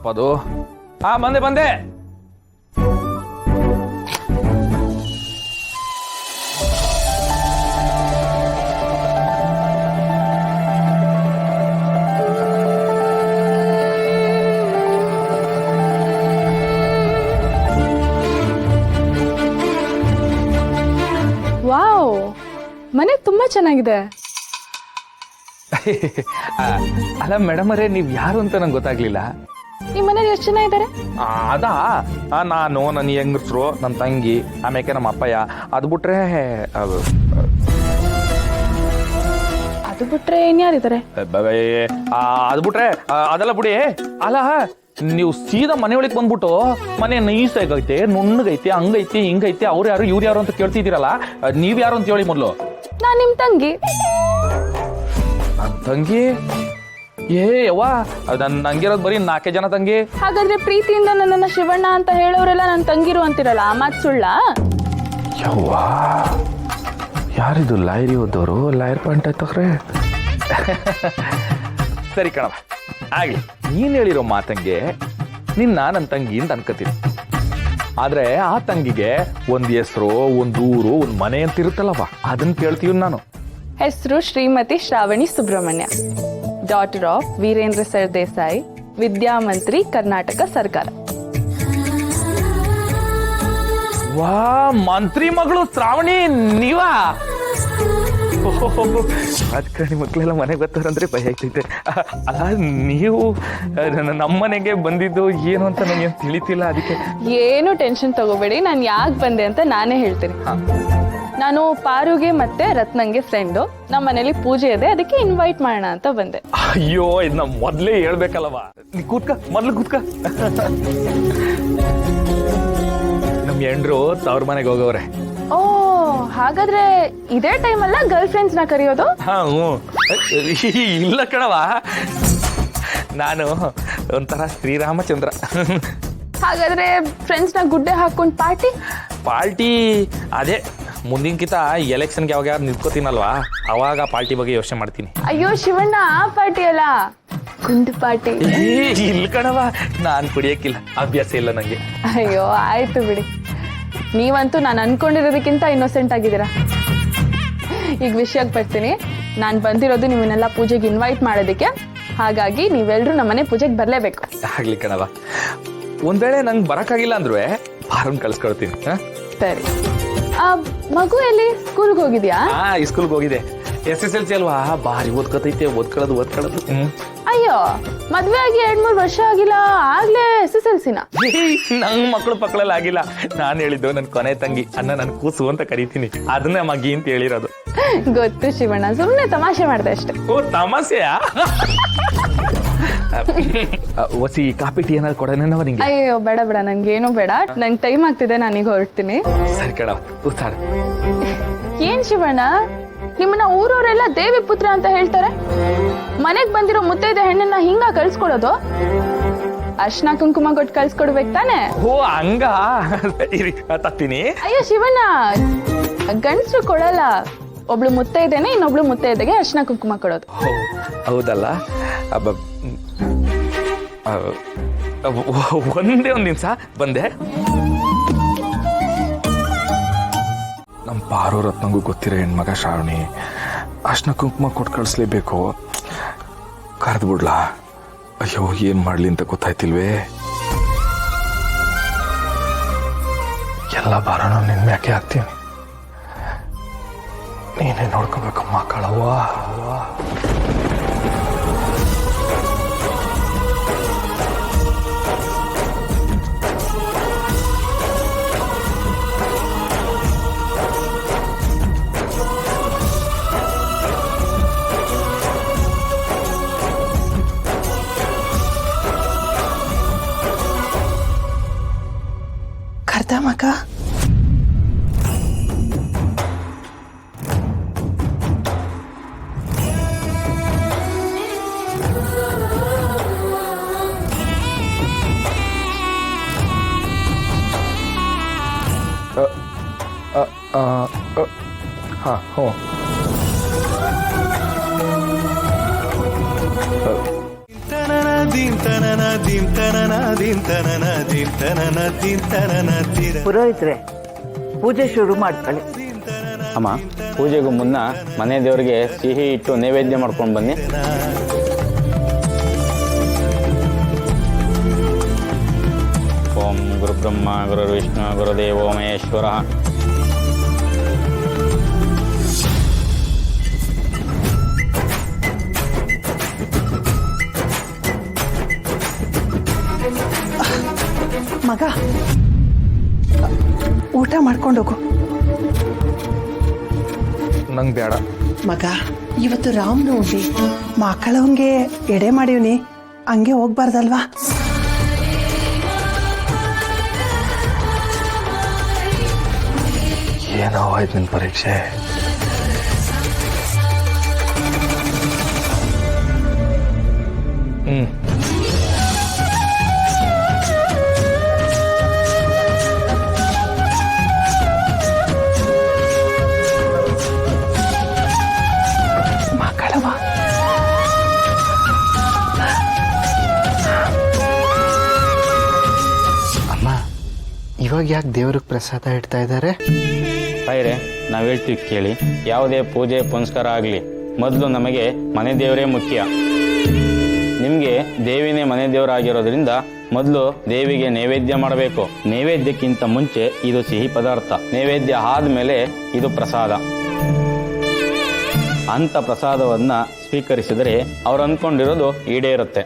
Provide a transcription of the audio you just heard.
ಎಲ್ಲಪ್ಪ ಅದು? ಬಂದೆ ಬಂದೆ. ವಾವ್, ಮನೆ ತುಂಬಾ ಚೆನ್ನಾಗಿದೆ. ಅಲ್ಲ ಮೇಡಮ್ ಅವರೇ, ನೀವ್ ಯಾರು ಅಂತ ನಂಗೆ ಗೊತ್ತಾಗ್ಲಿಲ್ಲ. ನಿಮ್ ಮನೇಲಿ ಎಷ್ಟು ಜನ ಇದ್ದಾರೆ? ಅದಾ, ನಾನು, ನನ್ನ ಹೆಂಗಸ್ರು, ನನ್ನ ತಂಗಿ, ಆಮೇಲೆ ನಮ್ಮ ಅಪ್ಪಯ್ಯ. ಅದು ಬಿಟ್ರೆ ಅದು ಬಿಟ್ರೆ ಇನ್ಯಾರಿದ್ದಾರೆ? ಅದು ಬಿಟ್ರೆ ಅದೆಲ್ಲ ಬಿಡಿ. ಅಲ್ಲ, ನೀವು ಸೀದಾ ಮನೆ ಒಳಗೆ ಬಂದ್ಬಿಟ್ಟು ಮನೆ ನೈಸಾಗೈತೆ, ನುಣ್ಣಗೈತೆ, ಹಂಗೈತೆ, ಹಿಂಗೈತೆ, ಅವ್ರು ಯಾರು ಇವ್ರು ಯಾರು ಅಂತ ಕೇಳ್ತಿದ್ದೀರಲ್ಲ, ನೀವ್ ಯಾರು ಅಂತ ಹೇಳಿ ಮೊದಲು. ನಾನ್ ನಿಮ್ ತಂಗಿ. ತಂಗಿ? ಯವ್ವ, ನಂಗಿರೋದು ಬರೀ 4 ಜನ ತಂಗಿ. ಹಾಗಾದ್ರೆ ಪ್ರೀತಿಯಿಂದ ನನ್ನನ್ನ ಶಿವಣ್ಣ ಅಂತ ಹೇಳೋರೆಲ್ಲ ನನ್ನ ತಂಗಿರು ಅಂತಿರಲ್ಲ, ಆ ಮಾತು ಸುಳ್ಳ? ಯವ್ವ, ಯಾರಿದು ಲಾಯರಿ ಓದೋರು? ಲಾಯರ್ ಪಾಯಿಂಟ್ ಆಯ್ತಕ್ರೆ. ಸರಿ ಕಣವ, ಆಗ್ಲಿ. ನೀನ್ ಹೇಳಿರೋ ಮಾತಂಗೆ ನಿನ್ನ ನನ್ನ ತಂಗಿ ಅಂತ ಅನ್ಕೋತೀನಿ. ಆದ್ರೆ ಆ ತಂಗಿಗೆ ಒಂದ್ ಹೆಸರು, ಒಂದ್ ಊರು, ಒಂದ್ ಮನೆ ಅಂತ ಇರುತ್ತಲ್ಲವ, ಅದನ್ನ ಕೇಳ್ತೀವಿ ನಾನು. ಹೆಸರು Shrimati Shravani Subrahmanya, daughter of Veerendra sir Desai, ವಿದ್ಯಾಮಂತ್ರಿ, ಕರ್ನಾಟಕ ಸರ್ಕಾರ. ವಾ, ಮಂತ್ರಿ ಮಗಳು ಶ್ರಾವಣಿ ನೀವಾ? ರಾಜಕಾರಣಿ ಮಕ್ಕಳೆಲ್ಲ ಮನೆಗೆ ಬರ್ತಾರಂದ್ರೆ ಭಯ ಆಗ್ತೈತೆ. ಅಲ್ಲ, ನೀವು ನಮ್ಮನೆಗೆ ಬಂದಿದ್ದು ಏನು ಅಂತ ನನಗೆ ತಿಳಿತಿಲ್ಲ, ಅದಕ್ಕೆ. ಏನು ಟೆನ್ಷನ್ ತಗೋಬೇಡಿ, ನಾನು ಯಾಕೆ ಬಂದೆ ಅಂತ ನಾನೇ ಹೇಳ್ತೀನಿ. ನಾನು ಪಾರುಗೆ ಮತ್ತೆ ರತ್ನಂಗೆ ಫ್ರೆಂಡು. ನಮ್ಮ ಮನೇಲಿ ಪೂಜೆ ಇದೆ, ಅದಕ್ಕೆ ಇನ್ವೈಟ್ ಮಾಡೋಣ ಅಂತ ಬಂದೆ. ಅಯ್ಯೋ, ಇದನ್ನ ಮೊದ್ಲೇ ಹೇಳ್ಬೇಕಲ್ವಾ? ಕೂತ್ಕ, ಮೊದ್ಲು ಕೂತ್ಕ. ನಮ್ ಹೆಂಡ್ರು ತವ್ರ ಮನೆಗೆ ಹೋಗವ್ರೆ. ಓ, ಹಾಗಾದ್ರೆ ಇದೇ ಟೈಮ್ ಅಲ್ಲ ಗರ್ಲ್ ಫ್ರೆಂಡ್ಸ್ ನ ಕರೆಯೋದು? ಇಲ್ಲ ಕಣವ, ನಾನು ಒಂಥರ ಶ್ರೀರಾಮಚಂದ್ರ. ಹಾಗಾದ್ರೆ ಫ್ರೆಂಡ್ಸ್ ನ ಗುಡ್ಡೆ ಹಾಕೊಂಡ್ ಪಾರ್ಟಿ ಅದೇ ಮುಂದಿನಕಿತ ಎಲೆಕ್ಷನ್ಗೆ ಯಾವಾಗ ನಿಂತ್ಕೋತೀನಲ್ವಾ, ಅವಾಗ ಪಾರ್ಟಿ ಬಗ್ಗೆ ಯೋಚನೆ ಮಾಡ್ತೀನಿ. ಅಯ್ಯೋ ಶಿವಣ್ಣ, ಆ ಪಾರ್ಟಿ ಅಲ್ಲ, ಗುಂಡು ಪಾರ್ಟಿ. ಇಲ್ಲ ಕಣವ, ನಾನ್ ಕುಡಿಯಕ್ಕಿಲ್ಲ, ಅಭ್ಯಾಸ ಇಲ್ಲ ನಂಗೆ. ಅಯ್ಯೋ ಆಯ್ತು ಬಿಡಿ, ನೀವಂತೂ ನಾನು ಅನ್ಕೊಂಡಿರೋದಕ್ಕಿಂತ ಇನ್ನೋಸೆಂಟ್ ಆಗಿದ್ದೀರಾ. ಈಗ ವಿಷಯಕ್ಕೆ ಬರ್ತೀನಿ. ನಾನು ಬಂದಿರೋದು ನಿಮ್ಮನ್ನೆಲ್ಲ ಪೂಜೆಗೆ ಇನ್ವೈಟ್ ಮಾಡೋದಕ್ಕೆ. ಹಾಗಾಗಿ ನೀವೆಲ್ಲರೂ ನಮ್ಮನೆ ಪೂಜೆಗೆ ಬರಲೇಬೇಕು. ಆಗ್ಲಿ ಕಣವ, ಒಂದ್ ವೇಳೆ ನಂಗೆ ಬರಕ್ಕಾಗಿಲ್ಲ ಅಂದ್ರೂ ಬಾರನ್ ಕಳ್ಸ್ಕೊಳ್ತೀನಿ. ಸರಿ. ಮಗು ಎಲ್ಲಿ? ಸ್ಕೂಲ್ಗೆ ಹೋಗಿದ್ಯಾ? ಸ್ಕೂಲ್ಗೆ ಹೋಗಿದೆ. SSLC ಅಲ್ವಾ, ಭಾರಿ ಓದ್ಕೊತೈತೆ, ಓದ್ಕೊಳ್ಳೋದು. ಅಯ್ಯೋ, ಮದ್ವೆ ಆಗಿ 2-3 ವರ್ಷ ಆಗಿಲ್ಲ, ಆಗ್ಲೇ SSLC ನ? ನಂಗ್ ಮಕ್ಕಳು ಪಕ್ಕಳಲ್ಲಿ ಆಗಿಲ್ಲ. ನಾನ್ ಹೇಳಿದ್ದು ನನ್ ಕೊನೆ ತಂಗಿ ಅನ್ನ ನನ್ ಕೂಸು ಅಂತ ಕರಿತೀನಿ, ಅದನ್ನೇ ಮಗಿ ಅಂತ ಹೇಳಿರೋದು. ಗೊತ್ತು ಶಿವಣ್ಣ, ಸುಮ್ನೆ ತಮಾಷೆ ಮಾಡ್ದೆ ಅಷ್ಟೇ. ಓ, ತಮಾಷೆಯಾ? ಒಸಿ ಕಾಪಿ ಟೀ ಏನಾದ್ರು ಕೊಡೋಣ ನಿಂಗೆ? ಅಯ್ಯೋ ಬೇಡ ಬೇಡ, ನನ್ಗೇನು ಬೇಡ, ನಂಗೆ ಟೈಮ್ ಆಗ್ತಿದೆ, ನಾನೀಗ ಹೊರಡ್ತೀನಿ. ಸರಿ ಕಣ, ಕೂತಾರ. ಏನ್ ಶಿವಣ್ಣ, ನಿಮ್ಮನ್ನ ಊರವರೆಲ್ಲ ದೇವಿ ಪುತ್ರ ಅಂತ ಹೇಳ್ತಾರೆ. ಮನೆಗ್ ಬಂದಿರೋ ಮುತ್ತೈದೆ ಹೆಣ್ಣನ್ನ ಹಿಂಗ ಕಳ್ಸ್ಕೊಡೋದು? ಅರ್ಶನ ಕುಂಕುಮ ಕೊಟ್ಟು ಕಳ್ಸ್ಕೊಡ್ಬೇಕು ತಾನೆ? ಓ, ಹಂಗ ತತ್ತೀನಿ. ಅಯ್ಯೋ ಶಿವಣ್ಣ, ಗಂಡಸ್ರು ಕೊಡಲ್ಲ. ಒಬ್ಳು ಮುತ್ತೈದೆನೆ ಇನ್ನೊಬ್ಳು ಮುತ್ತೈದೆಗೆ ಅರ್ಶನ ಕುಂಕುಮ ಕೊಡೋದು. ಹೌದಲ್ಲ? ಒಂದೇ ಒಂದ್ ನಿಮಿಷ ಬಂದೆ. ನಮ್ಮ ಪಾರು ರತ್ನಂಗೂ ಗೊತ್ತಿರೋ ಹೆಣ್ಮಗ ಶ್ರಾವಣಿ, ಅರ್ಶನ ಕುಂಕುಮ ಕೊಟ್ಟು ಕಳಿಸ್ಲೇಬೇಕು. ಕರೆದು ಬಿಡ್ಲಾ? ಅಯ್ಯೋ, ಏನ್ ಮಾಡ್ಲಿ ಅಂತ ಗೊತ್ತಾಯ್ತಿಲ್ವೇ. ಎಲ್ಲ ಭಾರನ ನಿನ್ ಮ್ಯಾಕೆ ಹಾಕ್ತೀನಿ, ನೀನೇ ನೋಡ್ಕೋಬೇಕಮ್ಮ ಕಳವ್ವ. ಕರ್ದ ಮಗ? ಹಾಂ, ಹ್ಞೂ. ದೀನ್ ತನನ ಪುರೋಹಿತ್ರೆ, ಪೂಜೆ ಶುರು ಮಾಡ್ಕೊಳ್ಳಿ. ಅಮ್ಮ, ಪೂಜೆಗೂ ಮುನ್ನ ಮನೆ ದೇವರಿಗೆ ಸಿಹಿ ಇಟ್ಟು ನೈವೇದ್ಯ ಮಾಡ್ಕೊಂಡು ಬನ್ನಿ. ಓಂ ಗುರುಬ್ರಹ್ಮ ಗುರುರ್ವಿಷ್ಣು ಗುರುದೇವೋ ಮಹೇಶ್ವರ. ಮಗ, ಊಟ ಮಾಡ್ಕೊಂಡೋಗು. ನಂಗೆ ಬೇಡ. ಮಗ, ಇವತ್ತು ರಾಮನವಮಿ, ಮಕ್ಕಳವಂಗೆ ಎಡೆ ಮಾಡೀವ್ನಿ, ಹಂಗೆ ಹೋಗ್ಬಾರ್ದಲ್ವಾ? ಏನೋ ಆಯ್ತು ನಿನ್ನ ಪರೀಕ್ಷೆ. ಮಕ್ಕಳವ ಅಮ್ಮ, ಇವಾಗ ಯಾಕೆ ದೇವ್ರಿಗೆ ಪ್ರಸಾದ ಇಡ್ತಾ ಇದ್ದಾರೆ? ತಾಯಿರೇ, ನಾವು ಹೇಳ್ತೀವಿ ಕೇಳಿ. ಯಾವುದೇ ಪೂಜೆ ಪುನಸ್ಕಾರ ಆಗಲಿ, ಮೊದಲು ನಮಗೆ ಮನೆ ದೇವರೇ ಮುಖ್ಯ. ನಿಮಗೆ ದೇವಿನೇ ಮನೆ ದೇವರಾಗಿರೋದ್ರಿಂದ ಮೊದಲು ದೇವಿಗೆ ನೈವೇದ್ಯ ಮಾಡಬೇಕು. ನೈವೇದ್ಯಕ್ಕಿಂತ ಮುಂಚೆ ಇದು ಸಿಹಿ ಪದಾರ್ಥ, ನೈವೇದ್ಯ ಆದಮೇಲೆ ಇದು ಪ್ರಸಾದ. ಅಂಥ ಪ್ರಸಾದವನ್ನು ಸ್ವೀಕರಿಸಿದರೆ ಅವ್ರು ಅಂದ್ಕೊಂಡಿರೋದು ಈಡೇರುತ್ತೆ.